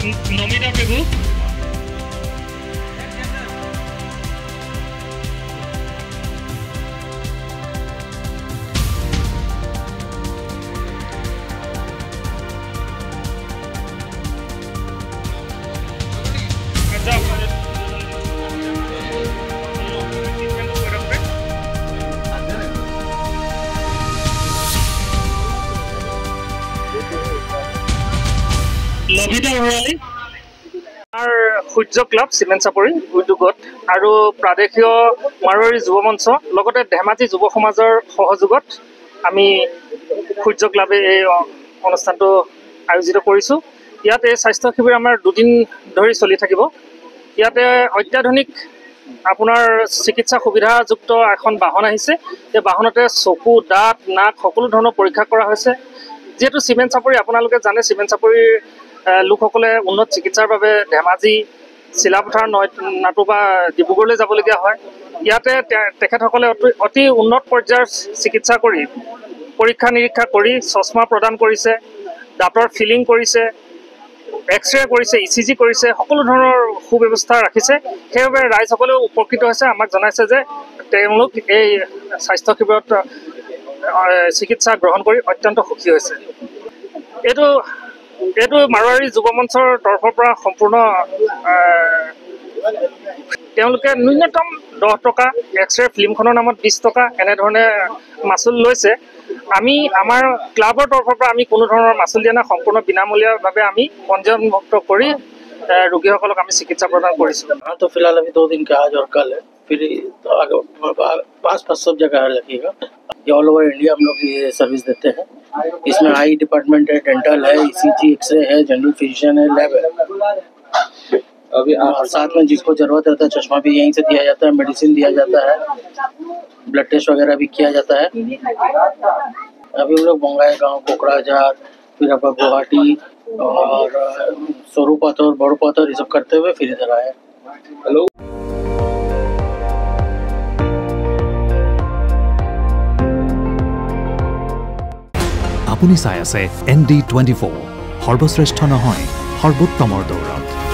নমিতা প্ৰেভু লভিতা ভৰালী আমাৰ সূৰ্য club cement চাপৰি উদ্যোগত আৰু প্ৰাদেশীয় মাৰোৱাৰী যুৱ মঞ্চ লগতে ধেমাজি যুৱ সমাজৰ সহযোগত আমি সূৰ্য ক্লাবে এই অনুষ্ঠানটো আয়োজিত কৰিছোঁ। ইয়াতে স্বাস্থ্য শিবিৰ আমাৰ 2 দিন ধৰি চলি থাকিব। ইয়াতে অত্যাধুনিক আপোনাৰ চিকিৎসা সুবিধাযুক্ত এখন বাহন আহিছে। এই বাহনতে চকু দাঁত নাক সকলো ধৰণৰ পৰীক্ষা কৰা হৈছে। যেহেতু চিমেণ্ট চাপৰি আপোনালোকে জানে চিমেণ্ট চাপৰিৰ লোকসকলে উন্নত চিকিৎসাৰ বাবে ধেমাজি চিলাপথাৰ নাটুবা ডিব্ৰুগড়লৈ যাবলগীয়া হয়। ইয়াতে তেখেতসকলে অতি উন্নত পৰ্যায়ৰ চিকিৎসা কৰি পৰীক্ষা নিৰীক্ষা কৰি চশমা প্ৰদান কৰিছে, দাঁতৰ ফিলিং কৰিছে, এক্সৰে কৰিছে, ECG কৰিছে, সকলো ধৰণৰ সুব্যৱস্থা ৰাখিছে। সেইবাবে ৰাইজসকলেও উপকৃত হৈছে। আমাক জনাইছে যে তেওঁলোক এই স্বাস্থ্য শিবিৰত চিকিৎসা গ্ৰহণ কৰি অত্যন্ত সুখী হৈছে। এইটো মাৰোৱাৰী যুৱ মঞ্চৰ তৰফৰ পৰা সম্পূৰ্ণ তেওঁলোকে ন্যূনতম 10 টকা, এক্সৰে ফিল্মখনৰ নামত 20 টকা এনেধৰণে মাচুল লৈছে। আমি আমাৰ ক্লাবৰ তৰফৰ পৰা আমি কোনো ধৰণৰ মাচুল দিয়া নাই, সম্পূৰ্ণ বিনামূলীয়াভাৱে আমি পঞ্জীয়নভুক্ত কৰি ৰোগীসকলক আমি চিকিৎসা প্ৰদান কৰিছোঁ। तो फिलहाल अभी 2 दिन का आज और कल है, फिर पास सब जगह लगेगा। ये ऑल ओवर इंडिया हम लोग ये सर्विस देते हैं। इसमें आई डिपार्टमेंट है, डेंटल है, ECG एक्सरे है, जनरल फिजिशियन है, लैब है। अभी और साथ में जिसको जरूरत रहता है चश्मा भी यहीं से दिया जाता है, मेडिसिन दिया जाता है, ब्लड टेस्ट वगैरह भी किया जाता है। अभी हम लोग बंगाईगांव, कोकराझार, फिर आपका गुवाहाटी और सोरूपाथर, बड़ोपाथर ये सब करते हुए फिर इधर आए। हेलो আপুনি চাই আছে ND24 সৰ্বশ্ৰেষ্ঠ নহয় সৰ্বোত্তমৰ দৌৰত।